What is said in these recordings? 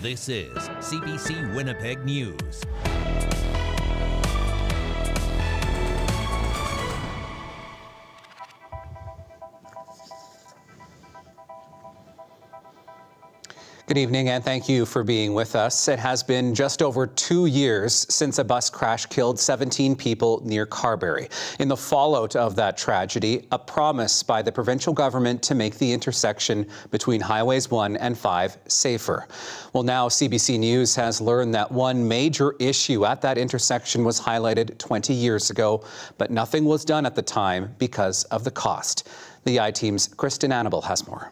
This is CBC Winnipeg News. Good evening and thank you for being with us. It has been just over 2 years since a bus crash killed 17 people near Carberry. In the fallout of that tragedy, a promise by the provincial government to make the intersection between Highways 1 and 5 safer. Well, now CBC News has learned that one major issue at that intersection was highlighted 20 years ago, but nothing was done at the time because of the cost. The I-Team's Kristen Annabelle has more.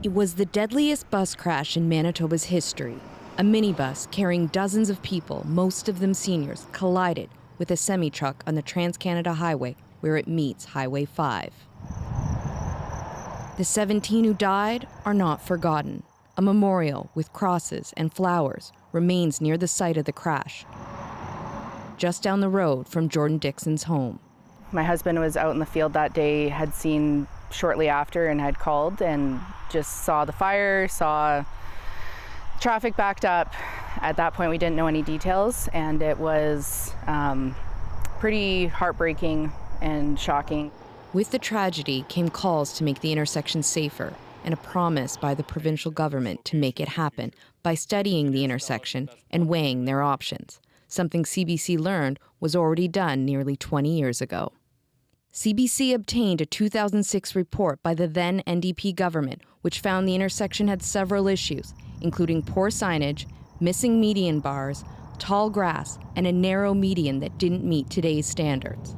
It was the deadliest bus crash in Manitoba's history. A minibus carrying dozens of people, most of them seniors, collided with a semi-truck on the Trans-Canada Highway where it meets Highway 5. The 17 who died are not forgotten. A memorial with crosses and flowers remains near the site of the crash, just down the road from Jordan Dixon's home. My husband was out in the field that day, had seen shortly after and had called and just saw the fire, saw traffic backed up. At that point, we didn't know any details, and it was pretty heartbreaking and shocking. With the tragedy came calls to make the intersection safer and a promise by the provincial government to make it happen by studying the intersection and weighing their options, something CBC learned was already done nearly 20 years ago. CBC obtained a 2006 report by the then NDP government, which found the intersection had several issues, including poor signage, missing median bars, tall grass, and a narrow median that didn't meet today's standards.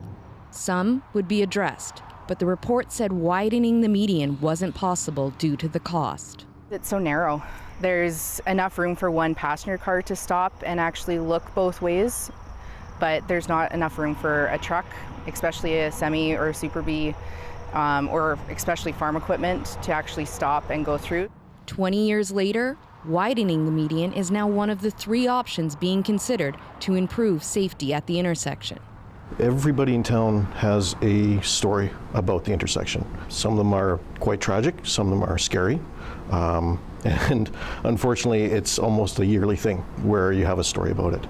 Some would be addressed, but the report said widening the median wasn't possible due to the cost. It's so narrow. There's enough room for one passenger car to stop and actually look both ways, but there's not enough room for a truck, especially a semi or a Super B, or especially farm equipment to actually stop and go through. 20 years later, widening the median is now one of the 3 options being considered to improve safety at the intersection. Everybody in town has a story about the intersection. Some of them are quite tragic, some of them are scary. And unfortunately, it's almost a yearly thing where you have a story about it.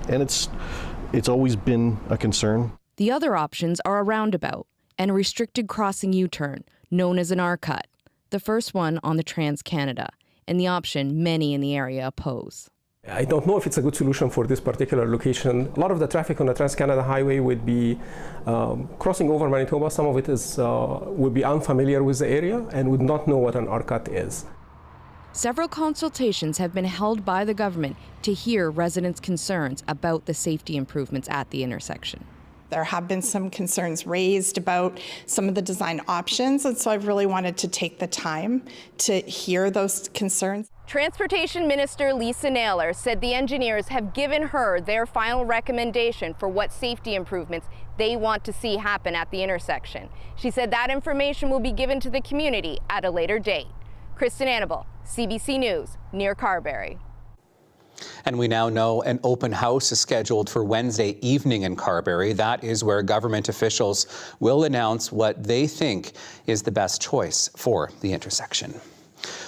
And it's always been a concern. The other options are a roundabout and a restricted crossing U-turn, known as an R-cut, the first one on the Trans-Canada, and the option many in the area oppose. I don't know if it's a good solution for this particular location. A lot of the traffic on the Trans-Canada Highway would be crossing over Manitoba. Some of it would be unfamiliar with the area and would not know what an R-cut is. Several consultations have been held by the government to hear residents' concerns about the safety improvements at the intersection. There have been some concerns raised about some of the design options, and so I've really wanted to take the time to hear those concerns. Transportation Minister Lisa Naylor said the engineers have given her their final recommendation for what safety improvements they want to see happen at the intersection. She said that information will be given to the community at a later date. Kristen Annabelle, CBC News, near Carberry. And we now know an open house is scheduled for Wednesday evening in Carberry. That is where government officials will announce what they think is the best choice for the intersection.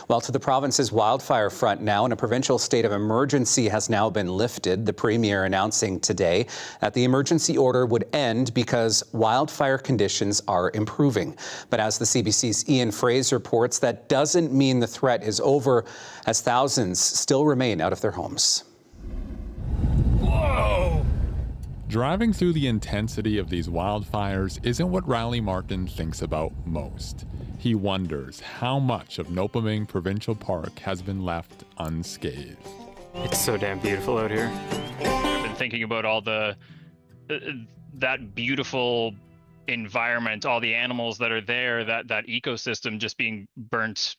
Well, to the province's wildfire front now, and a provincial state of emergency has now been lifted. The Premier announcing today that the emergency order would end because wildfire conditions are improving. But as the CBC's Ian Fraser reports, that doesn't mean the threat is over, as thousands still remain out of their homes. Whoa! Driving through the intensity of these wildfires isn't what Riley Martin thinks about most. He wonders how much of Nopaming Provincial Park has been left unscathed. It's so damn beautiful out here. I've been thinking about all that beautiful environment, all the animals that are there, that ecosystem just being burnt,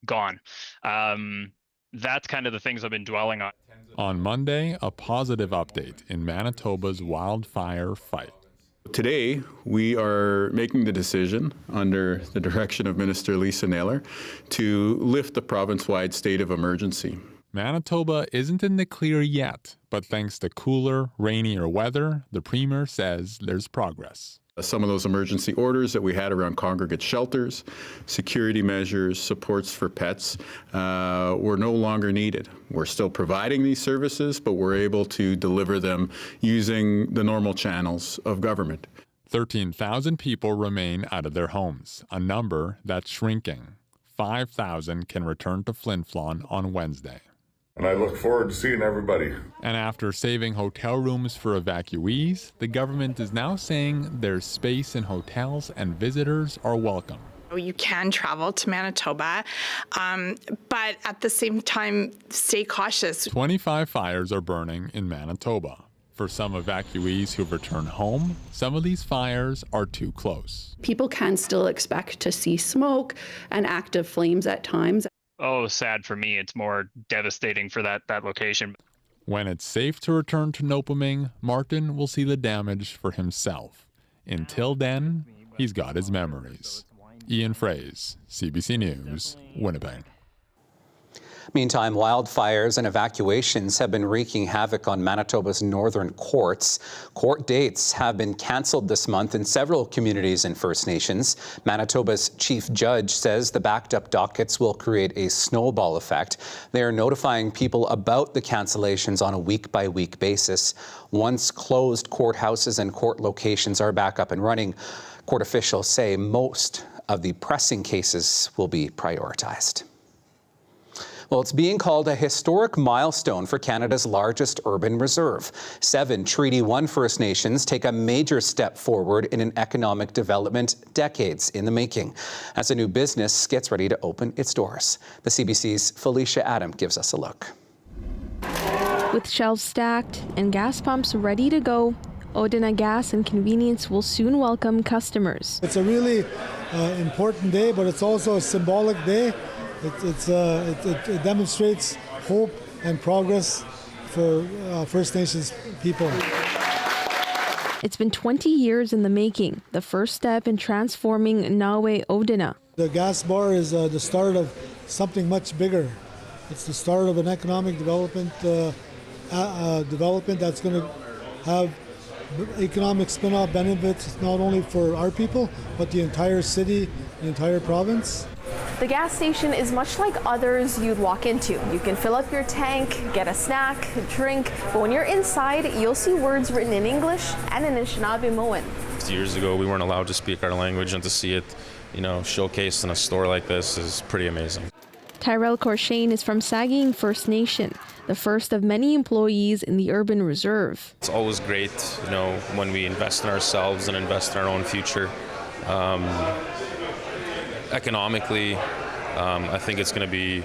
gone. That's kind of the things I've been dwelling on. On Monday, a positive update in Manitoba's wildfire fight. Today, we are making the decision, under the direction of Minister Lisa Naylor, to lift the province-wide state of emergency. Manitoba isn't in the clear yet, but thanks to cooler, rainier weather, the Premier says there's progress. Some of those emergency orders that we had around congregate shelters, security measures, supports for pets were no longer needed. We're still providing these services, but we're able to deliver them using the normal channels of government. 13,000 people remain out of their homes, a number that's shrinking. 5,000 can return to Flin Flon on Wednesday. And I look forward to seeing everybody. And after saving hotel rooms for evacuees, the government is now saying there's space in hotels and visitors are welcome. You can travel to Manitoba, but at the same time, stay cautious. 25 fires are burning in Manitoba. For some evacuees who've returned home, some of these fires are too close. People can still expect to see smoke and active flames at times. Oh, sad for me. It's more devastating for that location. When it's safe to return to Nopaming, Martin will see the damage for himself. Until then, he's got his memories. Ian Fraze, CBC News, Winnipeg. Meantime, wildfires and evacuations have been wreaking havoc on Manitoba's northern courts. Court dates have been cancelled this month in several communities and First Nations. Manitoba's chief judge says the backed up dockets will create a snowball effect. They are notifying people about the cancellations on a week-by-week basis. Once closed courthouses and court locations are back up and running, court officials say most of the pressing cases will be prioritized. Well, it's being called a historic milestone for Canada's largest urban reserve. 7 Treaty 1 First Nations take a major step forward in an economic development decades in the making as a new business gets ready to open its doors. The CBC's Felicia Adam gives us a look. With shelves stacked and gas pumps ready to go, Odina Gas and Convenience will soon welcome customers. It's a really important day, but it's also a symbolic day. It demonstrates hope and progress for First Nations people. It's been 20 years in the making, the first step in transforming Nawe Odina. The gas bar is the start of something much bigger. It's the start of an economic development that's going to have economic spin-off benefits not only for our people, but the entire city, the entire province. The gas station is much like others you'd walk into. You can fill up your tank, get a snack, a drink, but when you're inside, you'll see words written in English and in Anishinaabe-Moan. Years ago, we weren't allowed to speak our language, and to see it, showcased in a store like this is pretty amazing. Tyrell Corshane is from Saging First Nation, the first of many employees in the urban reserve. It's always great, when we invest in ourselves and invest in our own future. Economically, I think it's going to be,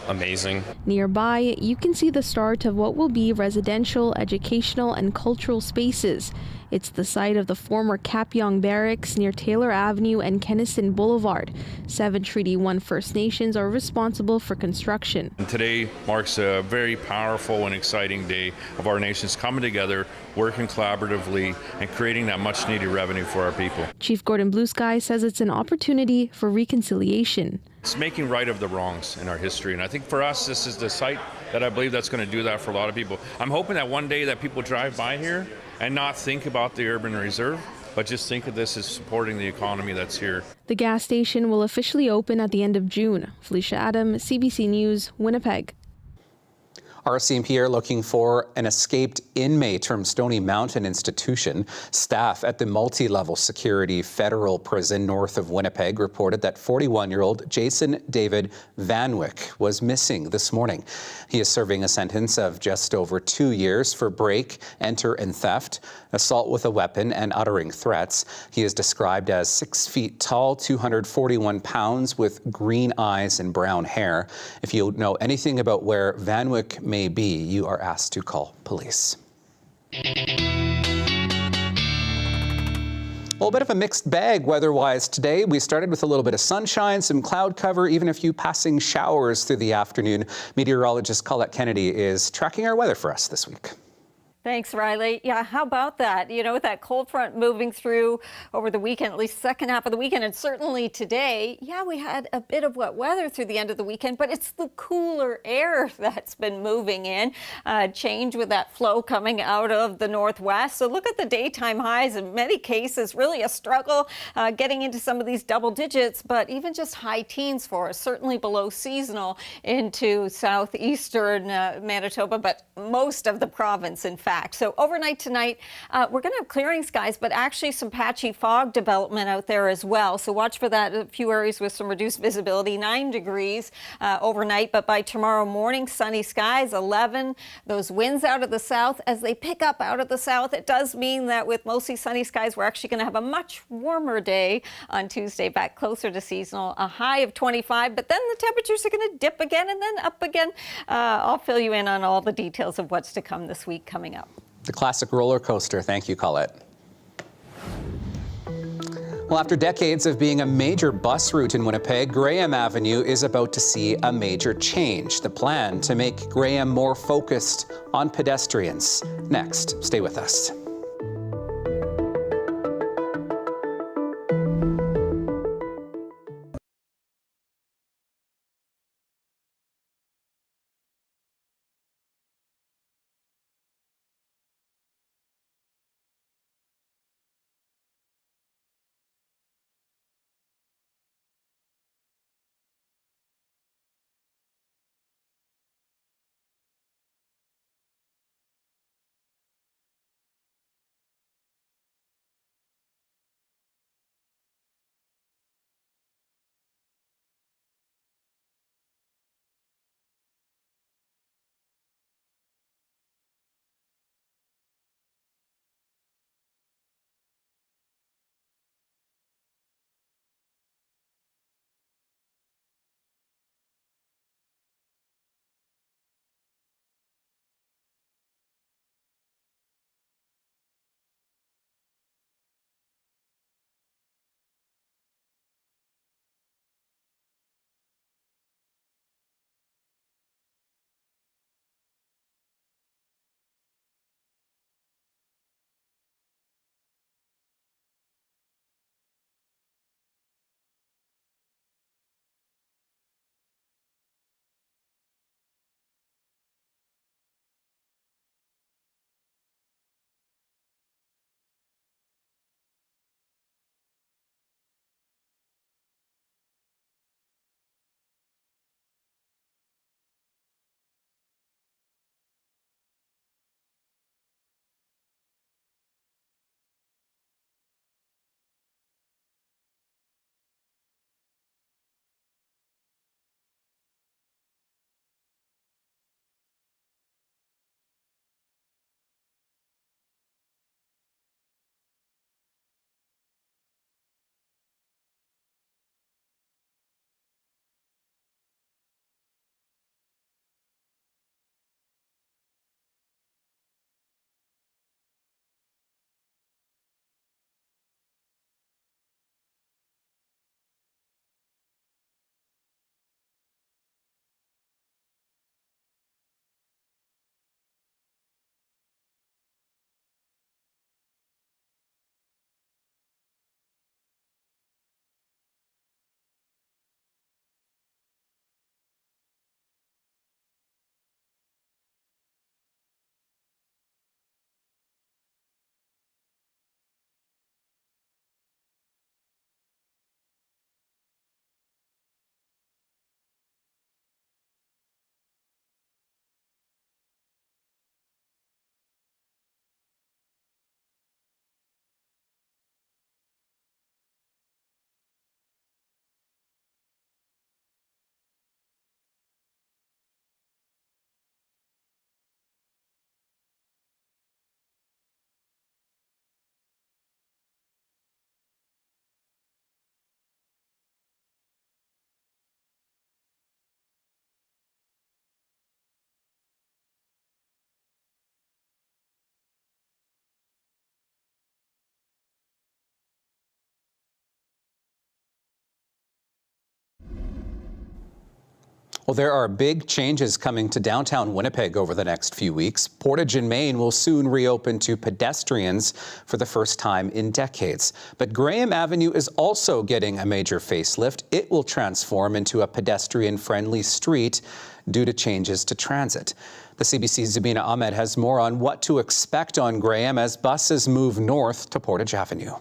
amazing. Nearby, you can see the start of what will be residential, educational, and cultural spaces. It's the site of the former Kapyong Barracks near Taylor Avenue and Kennison Boulevard. 7 Treaty 1 First Nations are responsible for construction. And today marks a very powerful and exciting day of our nations coming together, working collaboratively, and creating that much needed revenue for our people. Chief Gordon Bluesky says it's an opportunity for reconciliation. It's making right of the wrongs in our history, and I think for us this is the site that I believe that's going to do that for a lot of people. I'm hoping that one day that people drive by here and not think about the urban reserve, but just think of this as supporting the economy that's here. The gas station will officially open at the end of June. Felicia Adam, CBC News, Winnipeg. RCMP are looking for an escaped inmate from Stony Mountain Institution. Staff at the multi-level security federal prison north of Winnipeg reported that 41-year-old Jason David Vanwyck was missing this morning. He is serving a sentence of just over 2 years for break, enter, and theft, assault with a weapon, and uttering threats. He is described as 6 feet tall, 241 pounds, with green eyes and brown hair. If you know anything about where Vanwyck may be, you are asked to call police. Well, a bit of a mixed bag weather-wise today. We started with a little bit of sunshine, some cloud cover, even a few passing showers through the afternoon. Meteorologist Colette Kennedy is tracking our weather for us this week. Thanks, Riley. Yeah, how about that? You know, with that cold front moving through over the weekend, at least second half of the weekend, and certainly today, yeah, we had a bit of wet weather through the end of the weekend, but it's the cooler air that's been moving in. Change with that flow coming out of the northwest. So look at the daytime highs. In many cases, really a struggle getting into some of these double digits, but even just high teens for us, certainly below seasonal into southeastern Manitoba, but most of the province, in fact. So overnight tonight, we're going to have clearing skies, but actually some patchy fog development out there as well. So watch for that. A few areas with some reduced visibility, 9 degrees overnight. But by tomorrow morning, sunny skies, 11. Those winds out of the south, as they pick up out of the south, it does mean that with mostly sunny skies, we're actually going to have a much warmer day on Tuesday, back closer to seasonal, a high of 25. But then the temperatures are going to dip again and then up again. I'll fill you in on all the details of what's to come this week coming up. The classic roller coaster. Thank you, Colette. Well, after decades of being a major bus route in Winnipeg, Graham Avenue is about to see a major change. The plan to make Graham more focused on pedestrians. Next, stay with us. Well, there are big changes coming to downtown Winnipeg over the next few weeks. Portage in Main will soon reopen to pedestrians for the first time in decades. But Graham Avenue is also getting a major facelift. It will transform into a pedestrian-friendly street due to changes to transit. The CBC's Zabina Ahmed has more on what to expect on Graham as buses move north to Portage Avenue.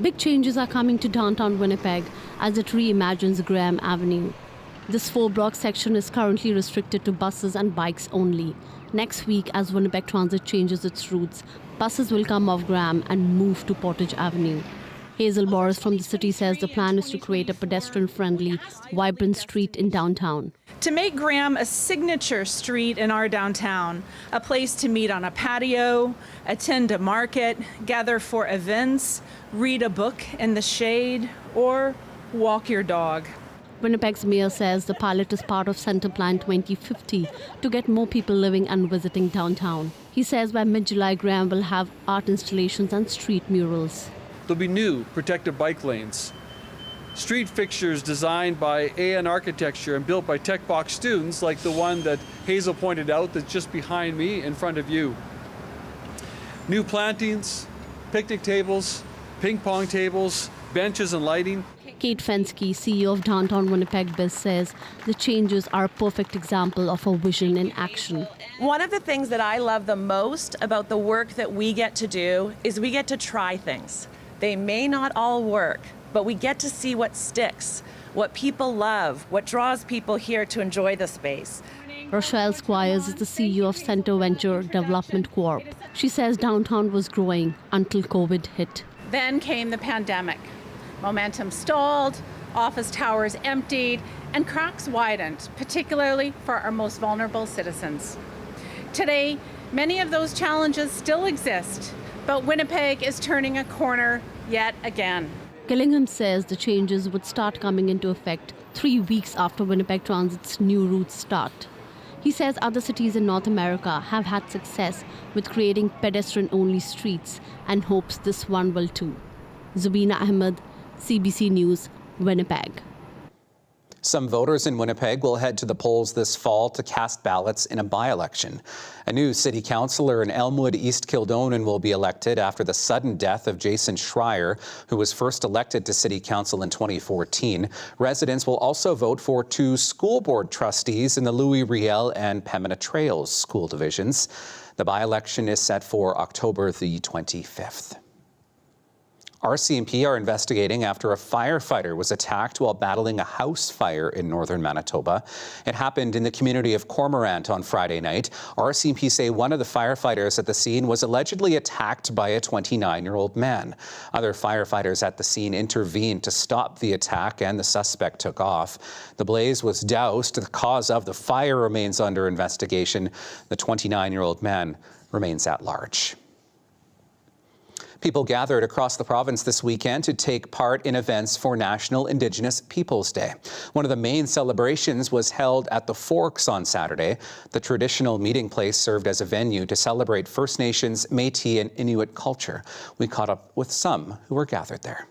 Big changes are coming to downtown Winnipeg as it reimagines Graham Avenue. This 4-block section is currently restricted to buses and bikes only. Next week, as Winnipeg Transit changes its routes, buses will come off Graham and move to Portage Avenue. Hazel Boris from the city says the plan is to create a pedestrian-friendly, vibrant street in downtown. To make Graham a signature street in our downtown, a place to meet on a patio, attend a market, gather for events, read a book in the shade, or walk your dog. Winnipeg's mayor says the pilot is part of Centre Plan 2050 to get more people living and visiting downtown. He says by mid-July, Graham will have art installations and street murals. There'll be new protected bike lanes, street fixtures designed by AN Architecture and built by Tech Box students like the one that Hazel pointed out that's just behind me in front of you. New plantings, picnic tables, ping pong tables, benches and lighting. Kate Fensky, CEO of Downtown Winnipeg Biz, says the changes are a perfect example of a vision in action. One of the things that I love the most about the work that we get to do is we get to try things. They may not all work, but we get to see what sticks, what people love, what draws people here to enjoy the space. Rochelle Squires is the CEO of Centre Venture Development Corp. She says downtown was growing until COVID hit. Then came the pandemic. Momentum stalled, office towers emptied, and cracks widened, particularly for our most vulnerable citizens. Today, many of those challenges still exist, but Winnipeg is turning a corner yet again. Gillingham says the changes would start coming into effect 3 weeks after Winnipeg Transit's new routes start. He says other cities in North America have had success with creating pedestrian-only streets and hopes this one will too. Zabina Ahmed, CBC News, Winnipeg. Some voters in Winnipeg will head to the polls this fall to cast ballots in a by-election. A new city councillor in Elmwood, East Kildonan will be elected after the sudden death of Jason Schreier, who was first elected to city council in 2014. Residents will also vote for 2 school board trustees in the Louis Riel and Pembina Trails school divisions. The by-election is set for October the 25th. RCMP are investigating after a firefighter was attacked while battling a house fire in northern Manitoba. It happened in the community of Cormorant on Friday night. RCMP say one of the firefighters at the scene was allegedly attacked by a 29-year-old man. Other firefighters at the scene intervened to stop the attack and the suspect took off. The blaze was doused. The cause of the fire remains under investigation. The 29-year-old man remains at large. People gathered across the province this weekend to take part in events for National Indigenous Peoples Day. One of the main celebrations was held at the Forks on Saturday. The traditional meeting place served as a venue to celebrate First Nations, Métis, and Inuit culture. We caught up with some who were gathered there.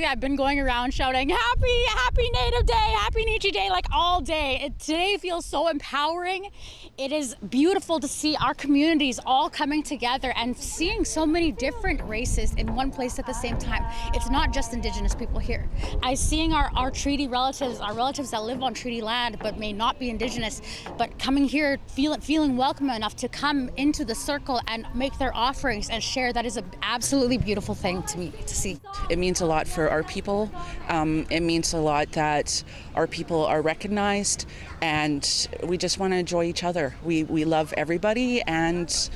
I've been going around shouting, happy Native Day, happy Nietzsche Day, like all day. Today feels so empowering. It is beautiful to see our communities all coming together and seeing so many different races in one place at the same time. It's not just Indigenous people here. Seeing our treaty relatives, our relatives that live on treaty land but may not be Indigenous, but coming here feeling welcome enough to come into the circle and make their offerings and share, that is an absolutely beautiful thing to me to see. It means a lot for our people. It means a lot that our people are recognized, and we just want to enjoy each other. We love everybody, and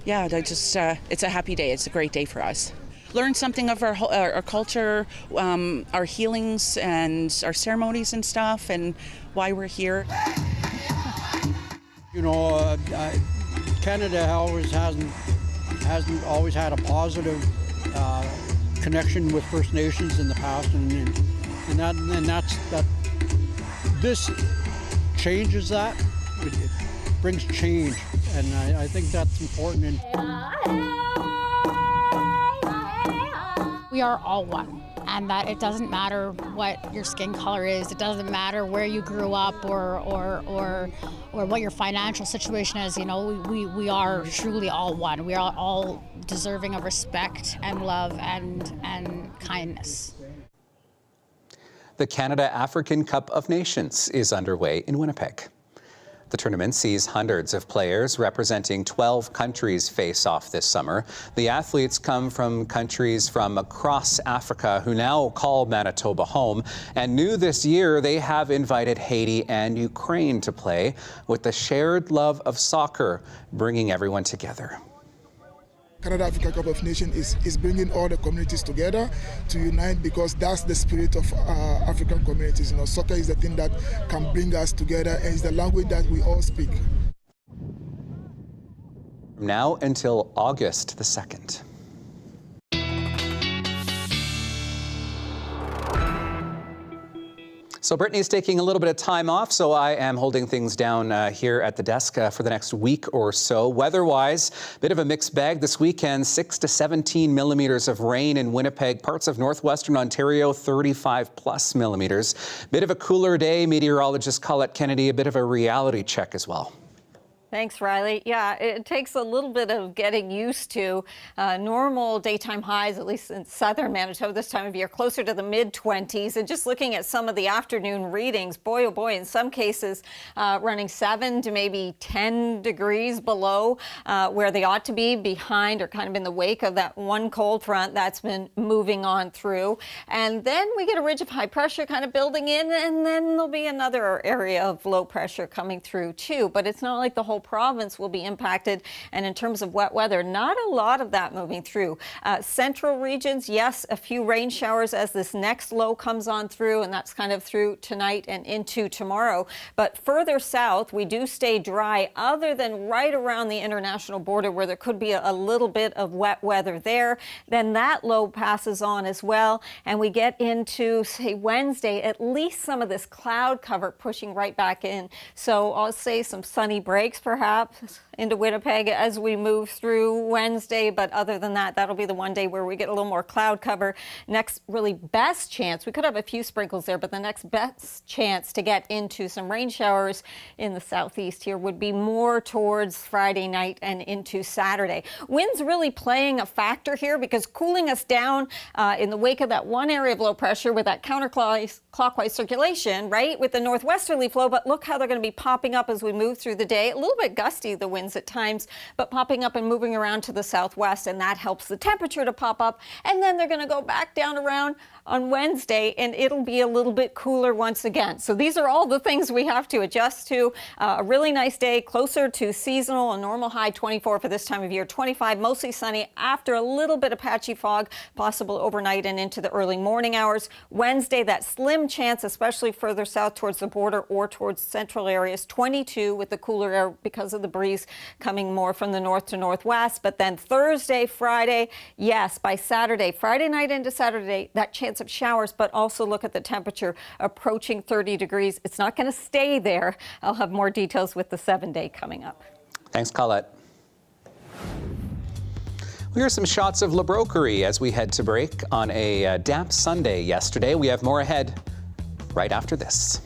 yeah, it's a happy day. It's a great day for us. Learn something of our culture, our healings and our ceremonies and stuff, and why we're here. You know, Canada hasn't always had a positive connection with First Nations in the past, and that's this changes that. brings change, and I think that's important. We are all one, and that it doesn't matter what your skin color is. It doesn't matter where you grew up or what your financial situation is. You know, we are truly all one. We are all deserving of respect and love and kindness. The Canada African Cup of Nations is underway in Winnipeg. The tournament sees hundreds of players representing 12 countries face off this summer. The athletes come from countries from across Africa who now call Manitoba home. And new this year, they have invited Haiti and Ukraine to play, with the shared love of soccer bringing everyone together. Canada Africa Cup of Nations is bringing all the communities together to unite, because that's the spirit of African communities. You know, soccer is the thing that can bring us together, and it's the language that we all speak. From now until August the 2nd. So Brittany's taking a little bit of time off, so I am holding things down here at the desk for the next week or so. Weather-wise, bit of a mixed bag this weekend. 6 to 17 millimeters of rain in Winnipeg, parts of northwestern Ontario, 35+ millimeters. Bit of a cooler day. Meteorologist Colette Kennedy, a bit of a reality check as well. Thanks, Riley. Yeah, it takes a little bit of getting used to normal daytime highs, at least in southern Manitoba this time of year, closer to the mid-20s. And just looking at some of the afternoon readings, boy, oh boy, in some cases running 7 to maybe 10 degrees below where they ought to be, behind or kind of in the wake of that one cold front that's been moving on through. And then we get a ridge of high pressure kind of building in, and then there'll be another area of low pressure coming through too. But it's not like the whole province will be impacted. And in terms of wet weather, not a lot of that moving through. Central regions, yes, a few rain showers as this next low comes on through, and that's kind of through tonight and into tomorrow. But further south, we do stay dry, other than right around the international border where there could be a little bit of wet weather there. Then that low passes on as well, and we get into, say, Wednesday, at least some of this cloud cover pushing right back in. So I'll say some sunny breaks perhaps into Winnipeg as we move through Wednesday, but other than that, that'll be the one day where we get a little more cloud cover. Next really best chance, we could have a few sprinkles there, but the next best chance to get into some rain showers in the southeast here would be more towards Friday night and into Saturday. Winds really playing a factor here, because cooling us down in the wake of that one area of low pressure with that counterclockwise circulation, right, with the northwesterly flow. But look how they're going to be popping up as we move through the day. A little bit gusty, the winds at times, but popping up and moving around to the southwest, and that helps the temperature to pop up. And then they're going to go back down around on Wednesday, and it'll be a little bit cooler once again. So these are all the things we have to adjust to. A really nice day, closer to seasonal, a normal high 24 for this time of year, 25, mostly sunny after a little bit of patchy fog, possible overnight and into the early morning hours. Wednesday, that slim chance, especially further south towards the border or towards central areas, 22 with the cooler air because of the breeze coming more from the north to northwest. But then Thursday, Friday, yes, by Saturday, Friday night into Saturday, that chance of showers, but also look at the temperature approaching 30 degrees. It's not going to stay there. I'll have more details with the 7-day coming up. Thanks, Colette. We here's some shots of La Broquerie as we head to break on a damp Sunday yesterday. We have more ahead right after this.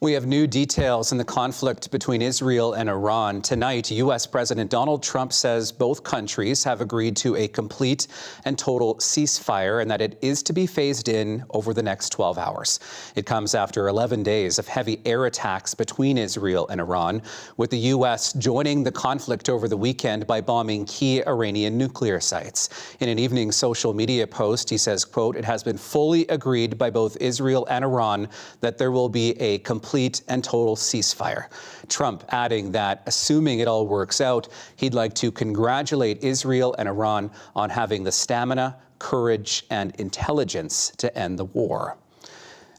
We have new details in the conflict between Israel and Iran. Tonight, U.S. President Donald Trump says both countries have agreed to a complete and total ceasefire and that it is to be phased in over the next 12 hours. It comes after 11 days of heavy air attacks between Israel and Iran, with the U.S. joining the conflict over the weekend by bombing key Iranian nuclear sites. In an evening social media post, he says, quote, "It has been fully agreed by both Israel and Iran that there will be a complete and total ceasefire." Trump adding that, assuming it all works out, he'd like to congratulate Israel and Iran on having the stamina, courage, and intelligence to end the war.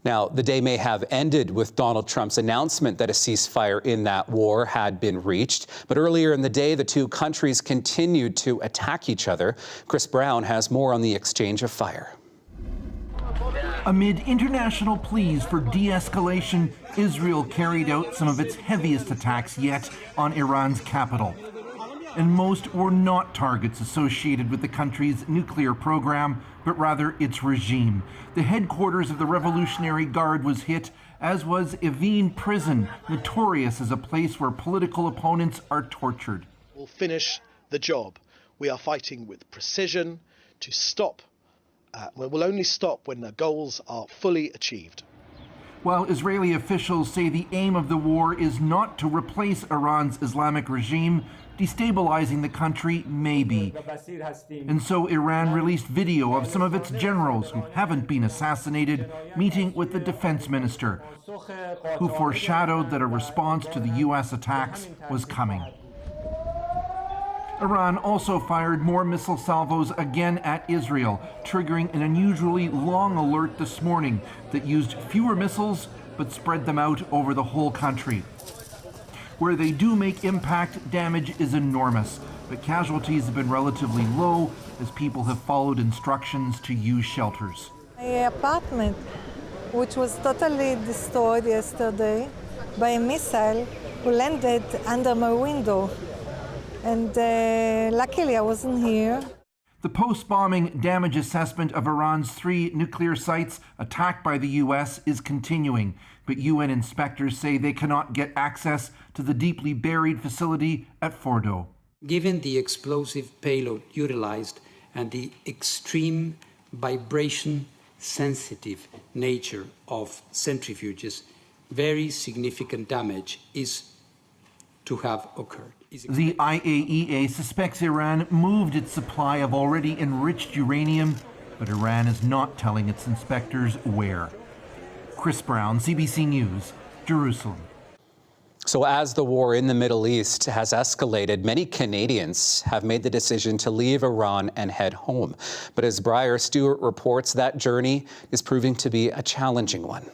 Now, the day may have ended with Donald Trump's announcement that a ceasefire in that war had been reached. But earlier in the day, the two countries continued to attack each other. Chris Brown has more on the exchange of fire. Amid international pleas for de-escalation, Israel carried out some of its heaviest attacks yet on Iran's capital. And most were not targets associated with the country's nuclear program, but rather its regime. The headquarters of the Revolutionary Guard was hit, as was Evin Prison, notorious as a place where political opponents are tortured. We'll finish the job. We are fighting with precision to stop. We will only stop when the goals are fully achieved. While Israeli officials say the aim of the war is not to replace Iran's Islamic regime, destabilizing the country may be. And so Iran released video of some of its generals who haven't been assassinated meeting with the defense minister, who foreshadowed that a response to the U.S. attacks was coming. Iran also fired more missile salvos again at Israel, triggering an unusually long alert this morning that used fewer missiles but spread them out over the whole country. Where they do make impact, damage is enormous, but casualties have been relatively low as people have followed instructions to use shelters. My apartment, which was totally destroyed yesterday by a missile who landed under my window. And luckily I wasn't here. The post-bombing damage assessment of Iran's 3 nuclear sites attacked by the U.S. is continuing, but UN inspectors say they cannot get access to the deeply buried facility at Fordo. Given the explosive payload utilized and the extreme vibration-sensitive nature of centrifuges, very significant damage is to have occurred. The IAEA suspects Iran moved its supply of already enriched uranium, but Iran is not telling its inspectors where. Chris Brown, CBC News, Jerusalem. So as the war in the Middle East has escalated, many Canadians have made the decision to leave Iran and head home. But as Briar Stewart reports, that journey is proving to be a challenging one.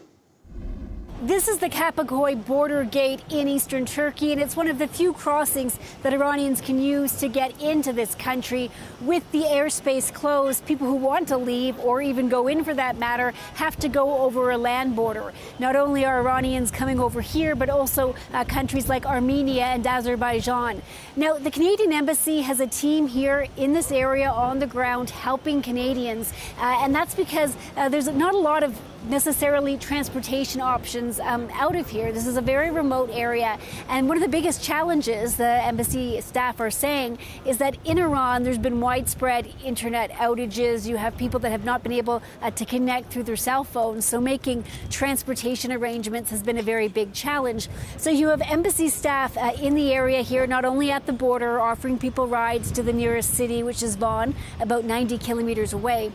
This is the Kapaköy border gate in eastern Turkey, and it's one of the few crossings that Iranians can use to get into this country. With the airspace closed, people who want to leave, or even go in for that matter, have to go over a land border. Not only are Iranians coming over here, but also countries like Armenia and Azerbaijan. Now, the Canadian Embassy has a team here in this area on the ground helping Canadians, and that's because there's not a lot of necessarily transportation options out of here. This is a very remote area, and one of the biggest challenges the embassy staff are saying is that in Iran there's been widespread internet outages. You have people that have not been able to connect through their cell phones, so making transportation arrangements has been a very big challenge. So you have embassy staff in the area here, not only at the border, offering people rides to the nearest city, which is Vaughan, about 90 kilometers away,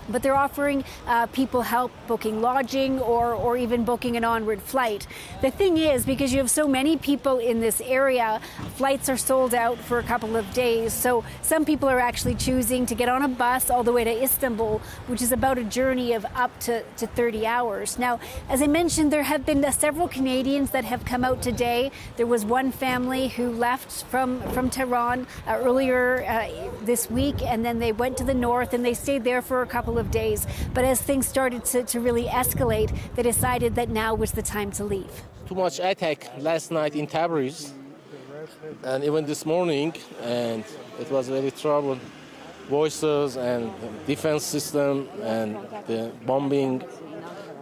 but they're offering people help booking lodging or even booking an onward flight. The thing is, because you have so many people in this area, flights are sold out for a couple of days. So some people are actually choosing to get on a bus all the way to Istanbul, which is about a journey of up to 30 hours. Now, as I mentioned, there have been several Canadians that have come out today. There was one family who left from Tehran earlier this week, and then they went to the north and they stayed there for a couple of days. But as things started to really escalate, they decided that now was the time to leave. Too much attack last night in Tabriz and even this morning, and it was very troubled. Voices and defense system and the bombing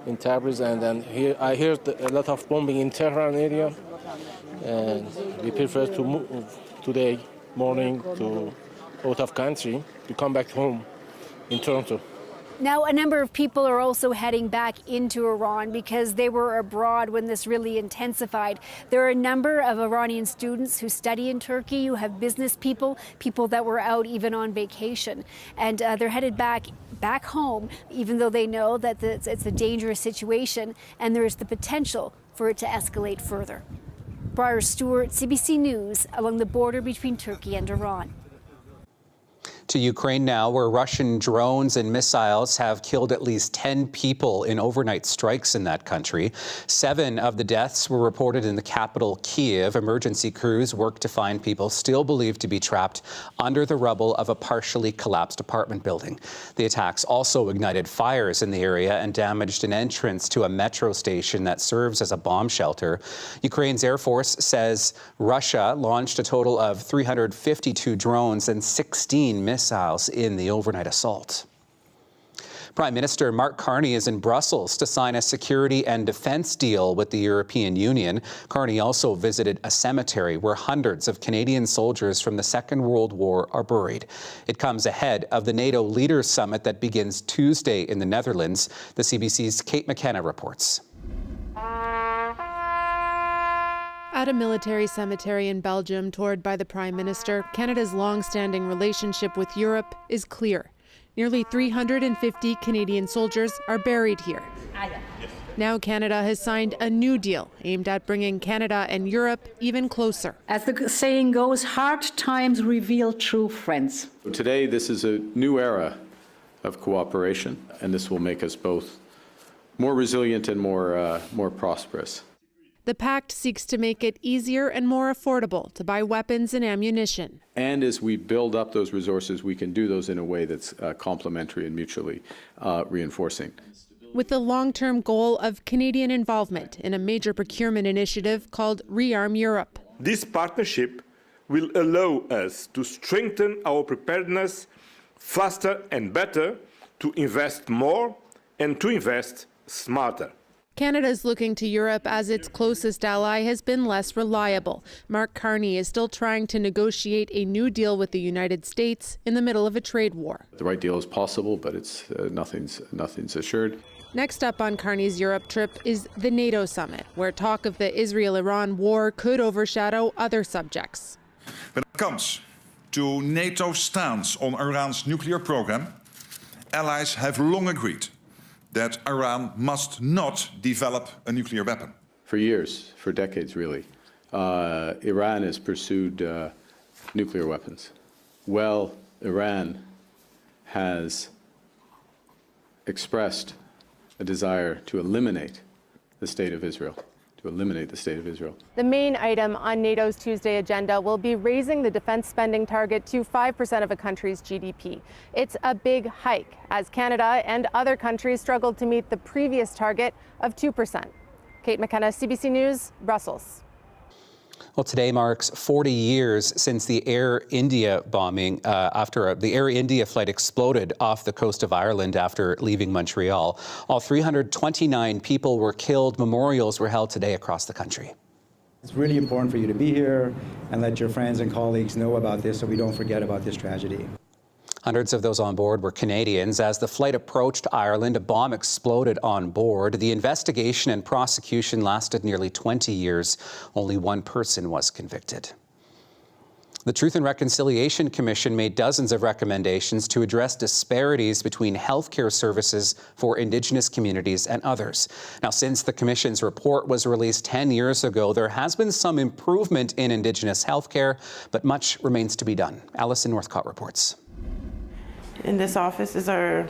in Tabriz, and then here I heard a lot of bombing in Tehran area, and we prefer to move today morning to out of country to come back home in Toronto. Now, a number of people are also heading back into Iran because they were abroad when this really intensified. There are a number of Iranian students who study in Turkey. You have business people, people that were out even on vacation. And they're headed back home, even though they know that it's a dangerous situation and there is the potential for it to escalate further. Briar Stewart, CBC News, along the border between Turkey and Iran. To Ukraine now, where Russian drones and missiles have killed at least 10 people in overnight strikes in that country. 7 of the deaths were reported in the capital, Kyiv. Emergency crews work to find people still believed to be trapped under the rubble of a partially collapsed apartment building. The attacks also ignited fires in the area and damaged an entrance to a metro station that serves as a bomb shelter. Ukraine's Air Force says Russia launched a total of 352 drones and 16 missiles in the overnight assault. Prime Minister Mark Carney is in Brussels to sign a security and defence deal with the European Union. Carney also visited a cemetery where hundreds of Canadian soldiers from the Second World War are buried. It comes ahead of the NATO Leaders Summit that begins Tuesday in the Netherlands. The CBC's Kate McKenna reports. At a military cemetery in Belgium toured by the Prime Minister, Canada's long-standing relationship with Europe is clear. Nearly 350 Canadian soldiers are buried here. Now Canada has signed a new deal aimed at bringing Canada and Europe even closer. As the saying goes, hard times reveal true friends. Today, this is a new era of cooperation, and this will make us both more resilient and more prosperous. The pact seeks to make it easier and more affordable to buy weapons and ammunition. And as we build up those resources, we can do those in a way that's complementary and mutually reinforcing. With the long-term goal of Canadian involvement in a major procurement initiative called Rearm Europe. This partnership will allow us to strengthen our preparedness faster and better, to invest more and to invest smarter. Canada's looking to Europe as its closest ally has been less reliable. Mark Carney is still trying to negotiate a new deal with the United States in the middle of a trade war. The right deal is possible, but it's nothing's assured. Next up on Carney's Europe trip is the NATO summit, where talk of the Israel-Iran war could overshadow other subjects. When it comes to NATO's stance on Iran's nuclear program, allies have long agreed that Iran must not develop a nuclear weapon. For years, for decades really, Iran has pursued nuclear weapons. Well, Iran has expressed a desire to eliminate the state of Israel. The main item on NATO's Tuesday agenda will be raising the defense spending target to 5% of a country's GDP. It's a big hike as Canada and other countries struggled to meet the previous target of 2%. Kate McKenna, CBC News, Brussels. Well, today marks 40 years since the Air India bombing after the Air India flight exploded off the coast of Ireland after leaving Montreal. All 329 people were killed. Memorials were held today across the country. It's really important for you to be here and let your friends and colleagues know about this so we don't forget about this tragedy. Hundreds of those on board were Canadians. As the flight approached Ireland, a bomb exploded on board. The investigation and prosecution lasted nearly 20 years. Only one person was convicted. The Truth and Reconciliation Commission made dozens of recommendations to address disparities between healthcare services for Indigenous communities and others. Now, since the Commission's report was released 10 years ago, there has been some improvement in Indigenous healthcare, but much remains to be done. Alison Northcott reports. In this office is our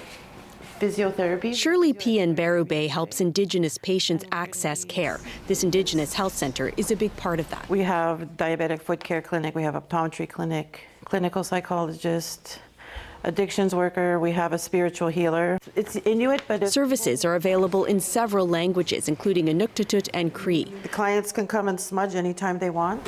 physiotherapy. Shirley P. in Barrow Bay helps Indigenous patients access care. This Indigenous health centre is a big part of that. We have diabetic foot care clinic, we have optometry clinic, clinical psychologist, addictions worker, we have a spiritual healer. It's Inuit, but services are available in several languages, including Inuktitut and Cree. The clients can come and smudge anytime they want.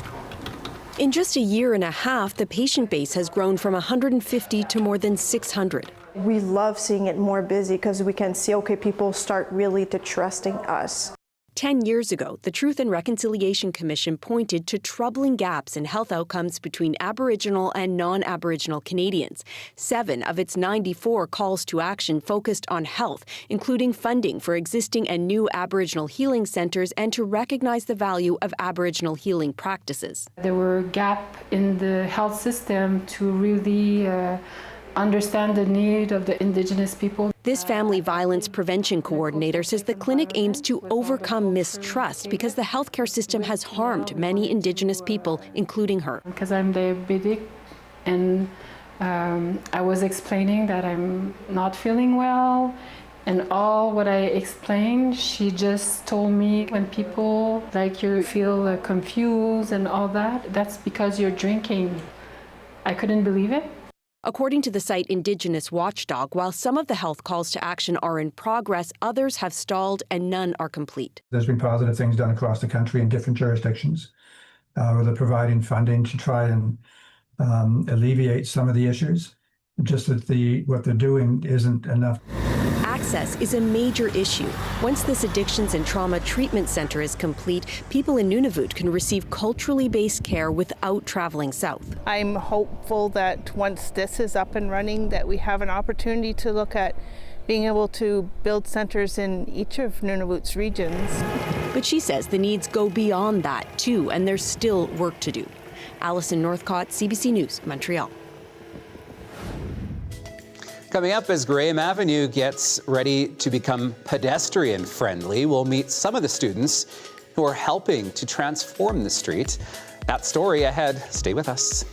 In just a year and a half, the patient base has grown from 150 to more than 600. We love seeing it more busy because we can see, okay, people start really to trusting us. 10 years ago, the Truth and Reconciliation Commission pointed to troubling gaps in health outcomes between Aboriginal and non-Aboriginal Canadians. 7 of its 94 calls to action focused on health, including funding for existing and new Aboriginal healing centres and to recognize the value of Aboriginal healing practices. There were gaps in the health system to really understand the need of the Indigenous people. This family violence prevention coordinator says the clinic aims to overcome mistrust because the healthcare system has harmed many Indigenous people, including her. Because I'm diabetic and I was explaining that I'm not feeling well, and all what I explained, she just told me, when people like you feel confused and all that, that's because you're drinking. I couldn't believe it. According to the site Indigenous Watchdog, while some of the health calls to action are in progress, others have stalled and none are complete. There's been positive things done across the country in different jurisdictions, where they're providing funding to try and alleviate some of the issues. Just that what they're doing isn't enough. Access is a major issue. Once this Addictions and Trauma Treatment Centre is complete, people in Nunavut can receive culturally based care without traveling south. I'm hopeful that once this is up and running, that we have an opportunity to look at being able to build centres in each of Nunavut's regions. But she says the needs go beyond that too, and there's still work to do. Alison Northcott, CBC News, Montreal. Coming up, as Graham Avenue gets ready to become pedestrian friendly, we'll meet some of the students who are helping to transform the street. That story ahead. Stay with us.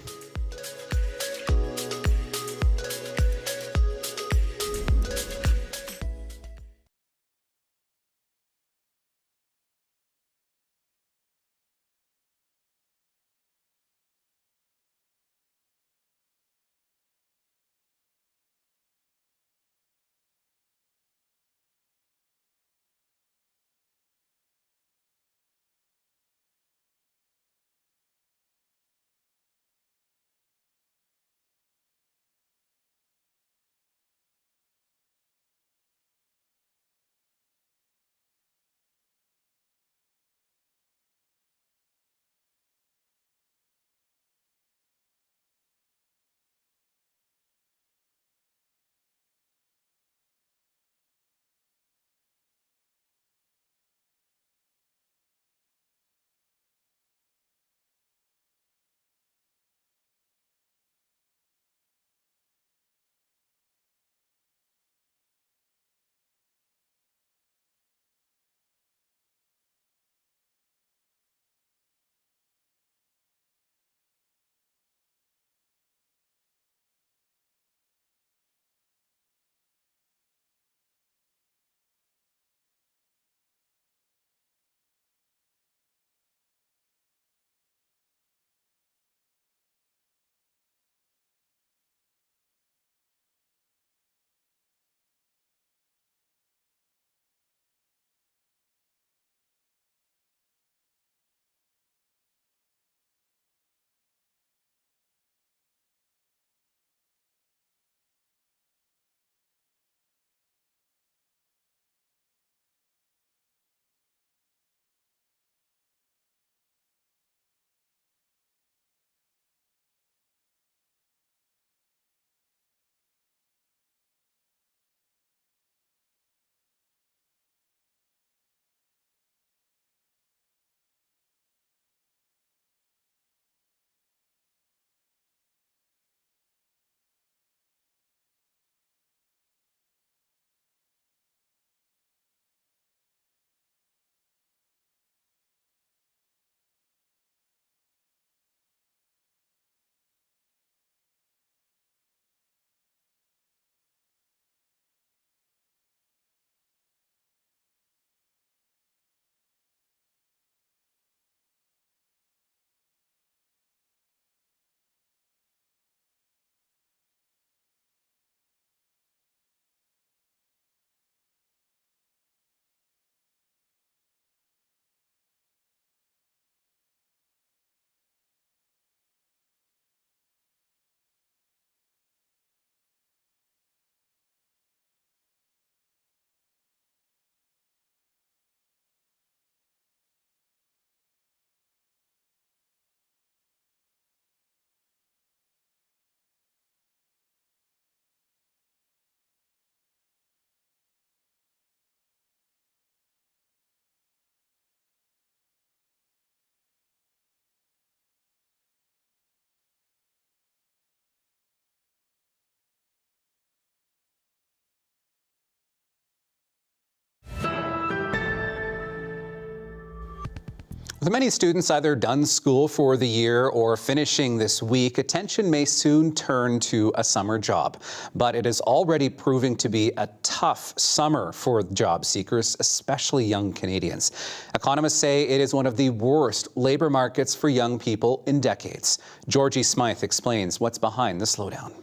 With many students either done school for the year or finishing this week, attention may soon turn to a summer job. But it is already proving to be a tough summer for job seekers, especially young Canadians. Economists say it is one of the worst labour markets for young people in decades. Georgie Smythe explains what's behind the slowdown.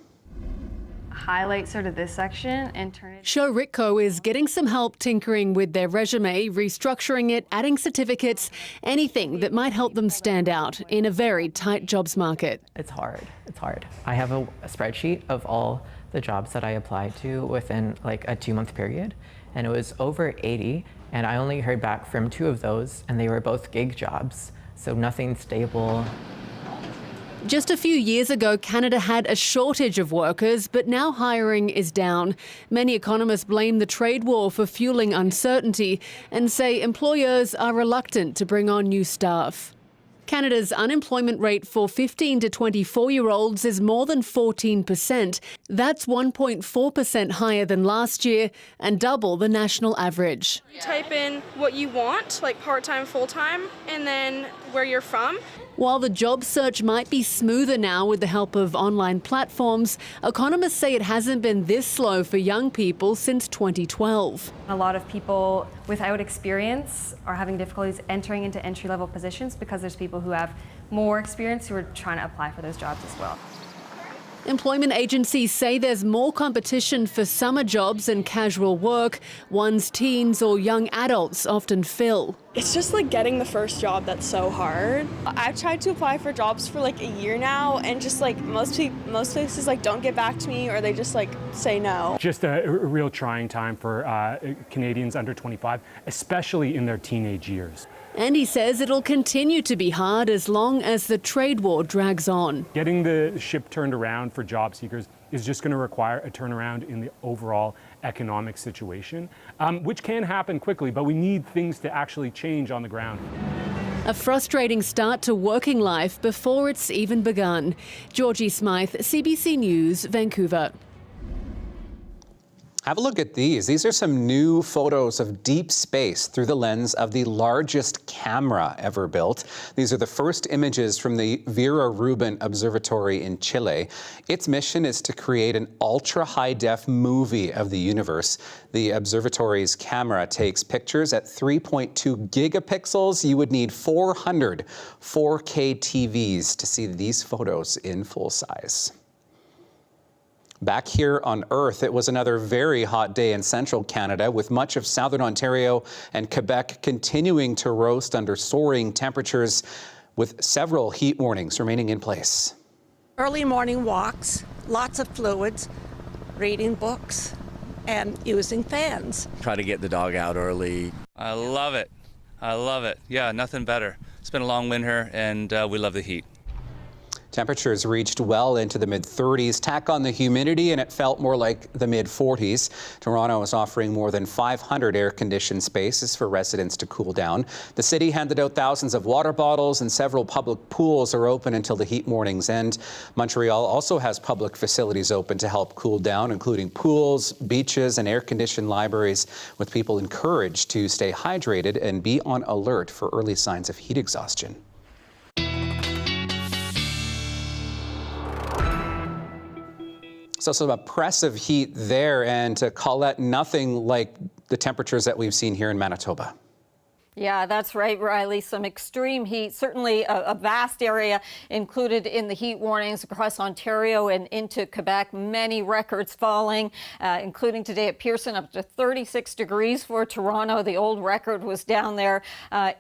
Highlight sort of this section and turn it. Sho Ritko is getting some help tinkering with their resume, restructuring it, adding certificates, anything that might help them stand out in a very tight jobs market. It's hard. It's hard. I have a spreadsheet of all the jobs that I applied to within like a 2-month period, and it was over 80, and I only heard back from 2 of those, and they were both gig jobs, so nothing stable. Just a few years ago, Canada had a shortage of workers, but now hiring is down. Many economists blame the trade war for fueling uncertainty and say employers are reluctant to bring on new staff. Canada's unemployment rate for 15 to 24-year-olds is more than 14%. That's 1.4% higher than last year and double the national average. You type in what you want, like part-time, full-time, and then where you're from. While the job search might be smoother now with the help of online platforms, economists say it hasn't been this slow for young people since 2012. A lot of people without experience are having difficulties entering into entry-level positions because there's people who have more experience who are trying to apply for those jobs as well. Employment agencies say there's more competition for summer jobs and casual work, ones teens or young adults often fill. It's just like getting the first job that's so hard. I've tried to apply for jobs for like a year now, and just like most places like don't get back to me, or they just like say no. Just a real trying time for Canadians under 25, especially in their teenage years. And he says it'll continue to be hard as long as the trade war drags on. Getting the ship turned around for job seekers is just going to require a turnaround in the overall economic situation, which can happen quickly, but we need things to actually change on the ground. A frustrating start to working life before it's even begun. Georgie Smythe, CBC News, Vancouver. Have a look at these. These are some new photos of deep space through the lens of the largest camera ever built. These are the first images from the Vera Rubin Observatory in Chile. Its mission is to create an ultra-high-def movie of the universe. The observatory's camera takes pictures at 3.2 gigapixels. You would need 400 4K TVs to see these photos in full size. Back here on Earth, it was another very hot day in central Canada, with much of southern Ontario and Quebec continuing to roast under soaring temperatures, with several heat warnings remaining in place. Early morning walks, lots of fluids, reading books, and using fans. Try to get the dog out early. I love it. I love it. Yeah, nothing better. It's been a long winter, and we love the heat. Temperatures reached well into the mid-30s. Tack on the humidity and it felt more like the mid-40s. Toronto is offering more than 500 air-conditioned spaces for residents to cool down. The city handed out thousands of water bottles, and several public pools are open until the heat warnings end. Montreal also has public facilities open to help cool down, including pools, beaches, and air-conditioned libraries, with people encouraged to stay hydrated and be on alert for early signs of heat exhaustion. So some oppressive heat there, and to Colette, nothing like the temperatures that we've seen here in Manitoba. Yeah, that's right, Riley. Some extreme heat, certainly a vast area included in the heat warnings across Ontario and into Quebec. Many records falling, including today at Pearson, up to 36 degrees for Toronto. The old record was down there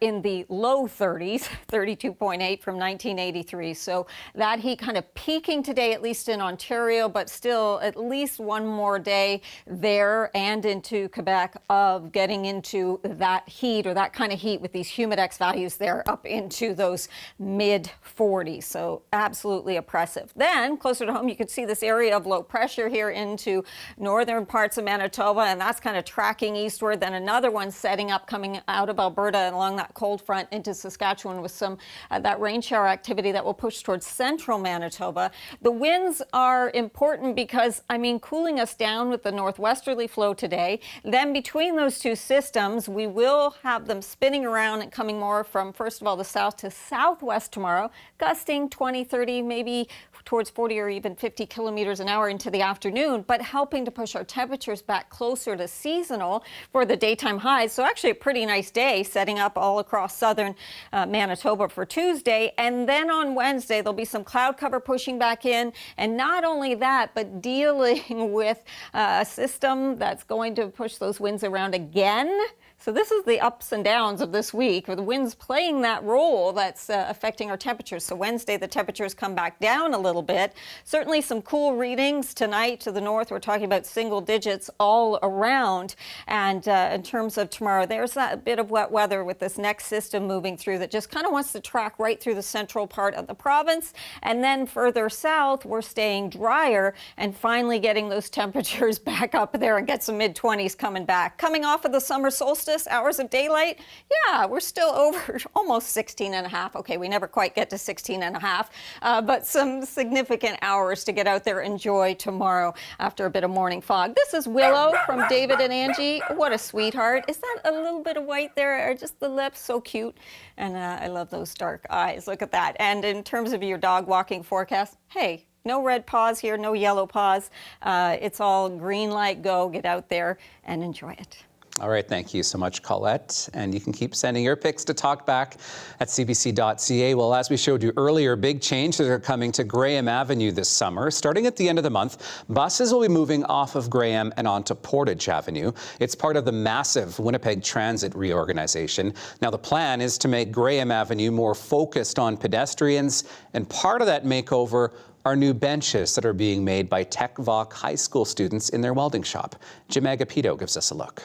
in the low 30s, 32.8 from 1983. So that heat kind of peaking today, at least in Ontario, but still at least one more day there and into Quebec of getting into that heat, or that kind of heat with these humidex values there up into those mid 40s. So absolutely oppressive. Then closer to home, you can see this area of low pressure here into northern parts of Manitoba, and that's kind of tracking eastward. Then another one setting up coming out of Alberta and along that cold front into Saskatchewan with some that rain shower activity that will push towards central Manitoba. The winds are important because, I mean, cooling us down with the northwesterly flow today. Then between those two systems, we will have them spinning around and coming more from, first of all, the south to southwest tomorrow, gusting 20, 30, maybe towards 40 or even 50 kilometers an hour into the afternoon, but helping to push our temperatures back closer to seasonal for the daytime highs. So actually a pretty nice day setting up all across southern Manitoba for Tuesday. And then on Wednesday, there'll be some cloud cover pushing back in. And not only that, but dealing with a system that's going to push those winds around again. So this is the ups and downs of this week, where the wind's playing that role that's affecting our temperatures. So Wednesday, the temperatures come back down a little bit. Certainly some cool readings tonight to the north. We're talking about single digits all around. And in terms of tomorrow, there's that bit of wet weather with this next system moving through that just kind of wants to track right through the central part of the province. And then further south, we're staying drier and finally getting those temperatures back up there and get some mid-20s coming back. Coming off of the summer solstice, hours of daylight, yeah, we're still over almost 16 and a half. Okay, we never quite get to 16 and a half, but some significant hours to get out there and enjoy tomorrow after a bit of morning fog. This is Willow from David and Angie. What a sweetheart. Is that a little bit of white there, or just the lips? So cute. And I love those dark eyes. Look at that. And in terms of your dog walking forecast, hey, no red paws here, no yellow paws. It's all green light, go, get out there and enjoy it. All right, thank you so much, Colette. And you can keep sending your pics to talkback at cbc.ca. Well, as we showed you earlier, big changes are coming to Graham Avenue this summer. Starting at the end of the month, buses will be moving off of Graham and onto Portage Avenue. It's part of the massive Winnipeg Transit reorganization. Now, the plan is to make Graham Avenue more focused on pedestrians, and part of that makeover are new benches that are being made by TechVoc high school students in their welding shop. Jim Agapito gives us a look.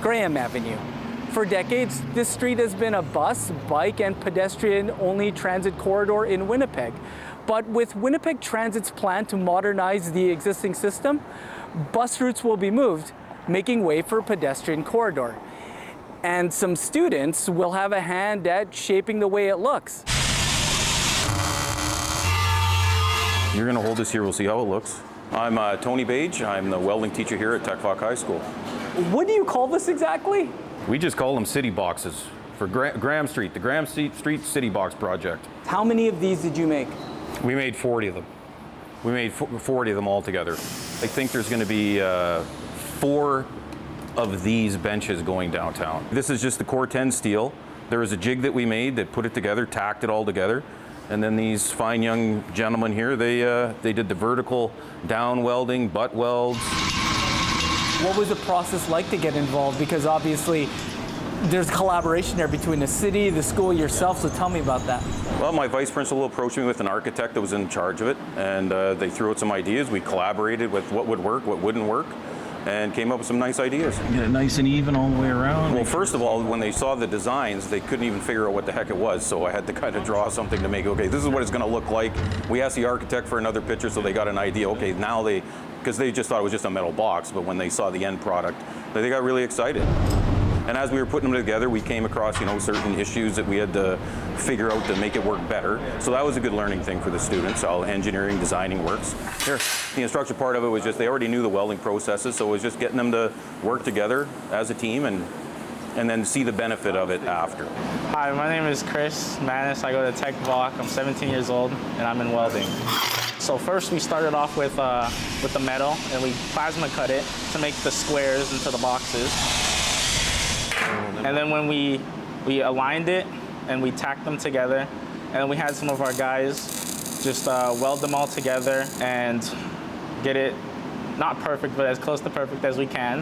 Graham Avenue. For decades, this street has been a bus, bike, and pedestrian-only transit corridor in Winnipeg. But with Winnipeg Transit's plan to modernize the existing system, bus routes will be moved, making way for a pedestrian corridor. And some students will have a hand at shaping the way it looks. You're going to hold this here, we'll see how it looks. I'm Tony Bage. I'm the welding teacher here at TechVoc High School. What do you call this exactly? We just call them city boxes for Graham Street, the Graham Street City Box Project. How many of these did you make? We made 40 of them. We made 40 of them all together. I think there's going to be 4 of these benches going downtown. This is just the Core 10 steel. There was a jig that we made that put it together, tacked it all together. And then these fine young gentlemen here, they did the vertical down welding, butt welds. What was the process like to get involved? Because obviously there's collaboration there between the city, the school, yourself, so tell me about that. Well, my vice principal approached me with an architect that was in charge of it, and they threw out some ideas. We collaborated with what would work, what wouldn't work, and came up with some nice ideas. Get it nice and even all the way around? Well, first of all, when they saw the designs, they couldn't even figure out what the heck it was, so I had to kind of draw something to make, okay, this is what it's going to look like. We asked the architect for another picture, so they got an idea. Okay, now because they just thought it was just a metal box, but when they saw the end product, they got really excited. And as we were putting them together, we came across, certain issues that we had to figure out to make it work better. So that was a good learning thing for the students, how engineering, designing works. Here, the instruction part of it was just they already knew the welding processes, so it was just getting them to work together as a team and then see the benefit of it after. Hi, my name is Chris Manis. I go to TechVoc. I'm 17 years old, and I'm in welding. So first we started off with the metal, and we plasma cut it to make the squares into the boxes. And then when we aligned it and we tacked them together, and then we had some of our guys just weld them all together and get it not perfect, but as close to perfect as we can.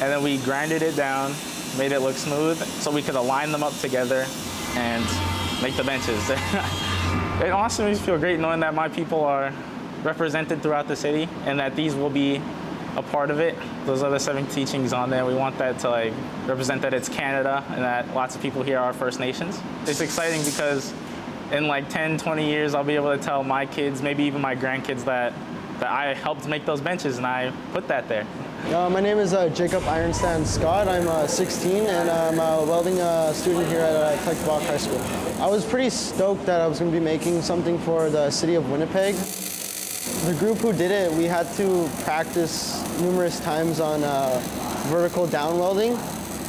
And then we grinded it down, made it look smooth so we could align them up together and make the benches. It honestly makes me feel great knowing that my people are represented throughout the city and that these will be a part of it. Those other 7 teachings on there, we want that to represent that it's Canada and that lots of people here are First Nations. It's exciting because in 10, 20 years, I'll be able to tell my kids, maybe even my grandkids, that I helped make those benches and I put that there. My name is Jacob Ironstand Scott. I'm 16 and I'm a welding student here at TechVoc High School. I was pretty stoked that I was going to be making something for the city of Winnipeg. The group who did it, we had to practice numerous times on vertical down welding,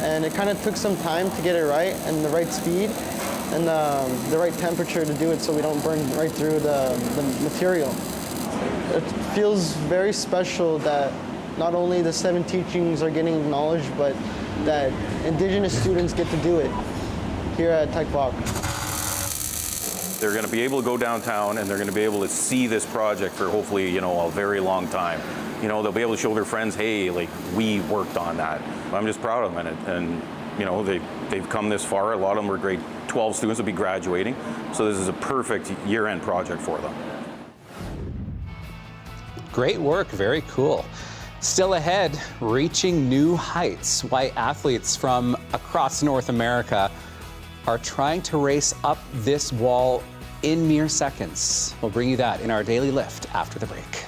and it kind of took some time to get it right and the right speed and the right temperature to do it so we don't burn right through the material. It feels very special that not only the 7 teachings are getting acknowledged, but that Indigenous students get to do it here at Tech Block. They're going to be able to go downtown and they're going to be able to see this project for hopefully, a very long time. They'll be able to show their friends, hey, like, we worked on that. I'm just proud of them, and they've come this far. A lot of them were grade 12 students will be graduating, so this is a perfect year-end project for them. Great work, very cool. Still ahead, reaching new heights. Why athletes from across North America are trying to race up this wall in mere seconds. We'll bring you that in our Daily Lift after the break.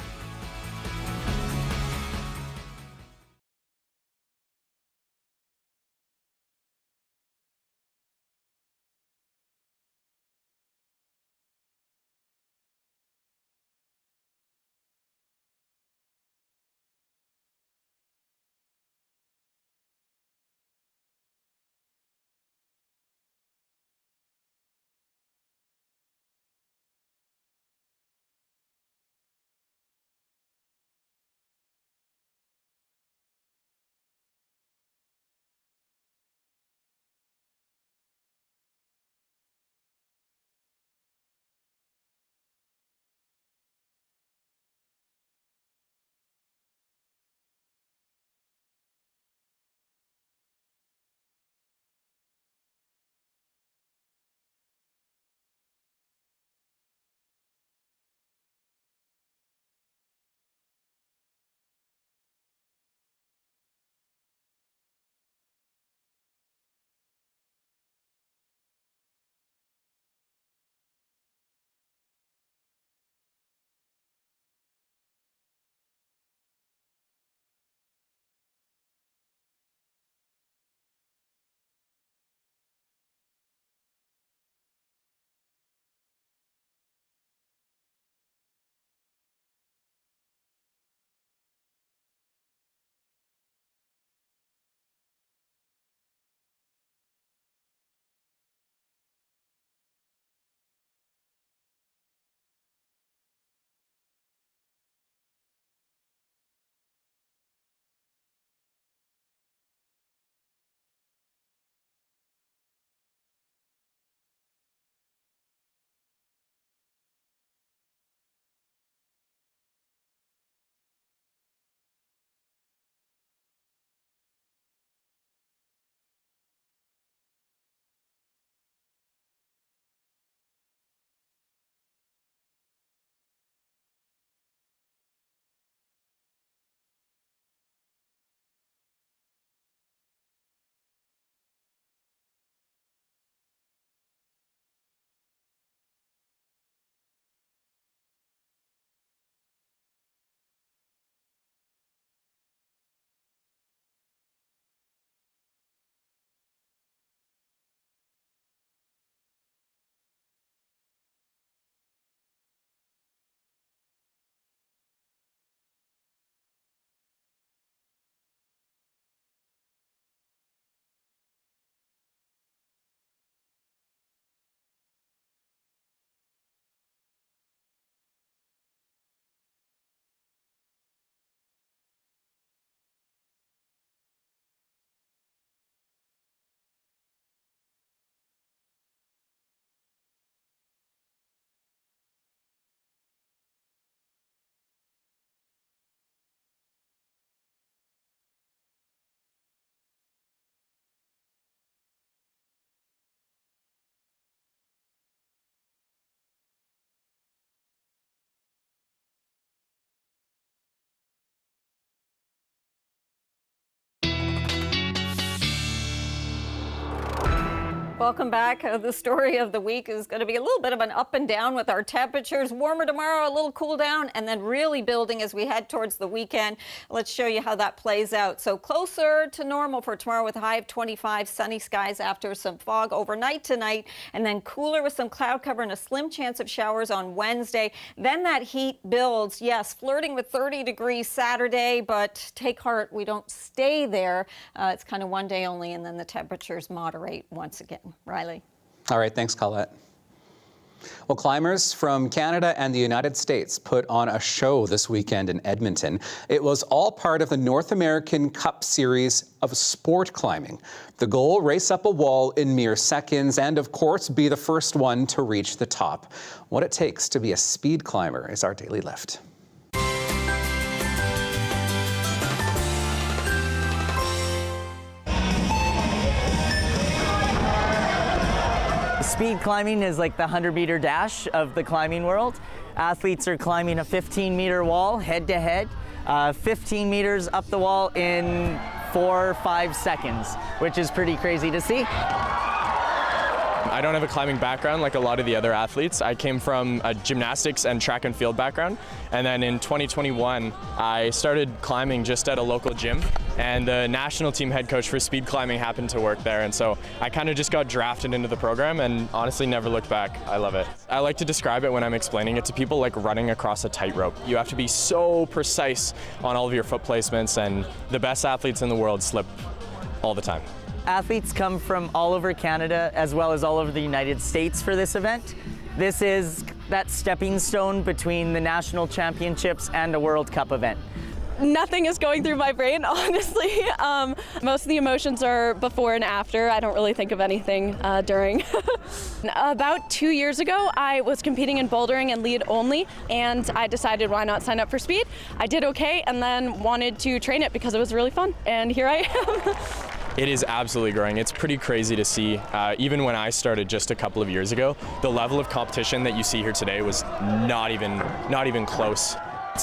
Welcome back. The story of the week is going to be a little bit of an up and down with our temperatures. Warmer tomorrow, a little cool down, and then really building as we head towards the weekend. Let's show you how that plays out. So closer to normal for tomorrow with a high of 25, sunny skies after some fog overnight tonight, and then cooler with some cloud cover and a slim chance of showers on Wednesday. Then that heat builds. Yes, flirting with 30 degrees Saturday, but take heart, we don't stay there. It's kind of one day only, and then the temperatures moderate once again. Riley. All right, thanks, Colette. Well, climbers from Canada and the United States put on a show this weekend in Edmonton. It was all part of the North American Cup series of sport climbing. The goal, race up a wall in mere seconds and, of course, be the first one to reach the top. What it takes to be a speed climber is our daily lift. Speed climbing is like the 100-meter dash of the climbing world. Athletes are climbing a 15-meter wall head-to-head, 15 meters up the wall in 4 or 5 seconds, which is pretty crazy to see. I don't have a climbing background like a lot of the other athletes. I came from a gymnastics and track and field background. And then in 2021, I started climbing just at a local gym. And the national team head coach for speed climbing happened to work there. And so I kind of just got drafted into the program and honestly never looked back. I love it. I like to describe it when I'm explaining it to people like running across a tightrope. You have to be so precise on all of your foot placements, and the best athletes in the world slip all the time. Athletes come from all over Canada as well as all over the United States for this event. This is that stepping stone between the national championships and a World Cup event. Nothing is going through my brain, honestly. Most of the emotions are before and after. I don't really think of anything during. About 2 years ago, I was competing in bouldering and lead only, and I decided why not sign up for speed. I did okay, and then wanted to train it because it was really fun, and here I am. It is absolutely growing. It's pretty crazy to see. Even when I started just a couple of years ago, the level of competition that you see here today was not even close.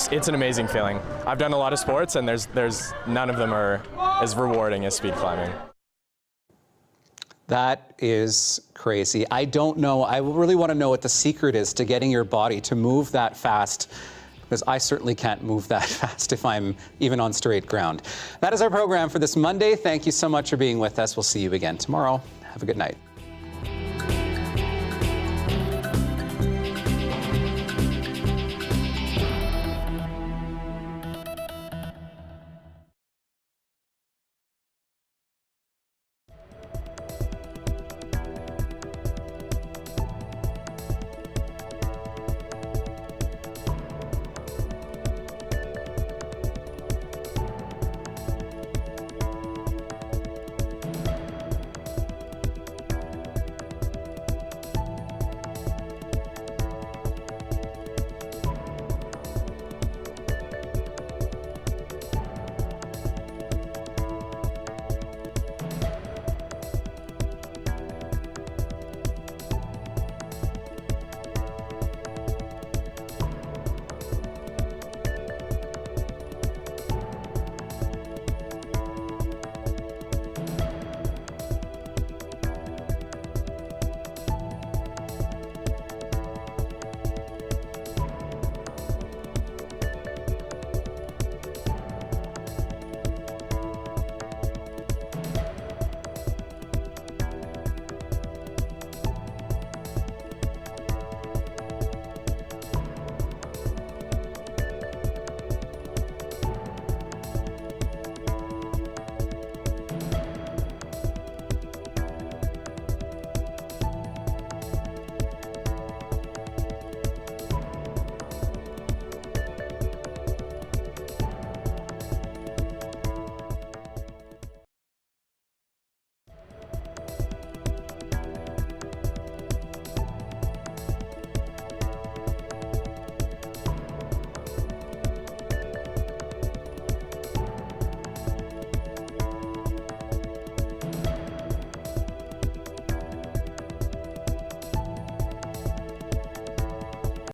It's an amazing feeling. I've done a lot of sports, and there's none of them are as rewarding as speed climbing. That is crazy. I don't know. I really want to know what the secret is to getting your body to move that fast, because I certainly can't move that fast if I'm even on straight ground. That is our program for this Monday. Thank you so much for being with us. We'll see you again tomorrow. Have a good night.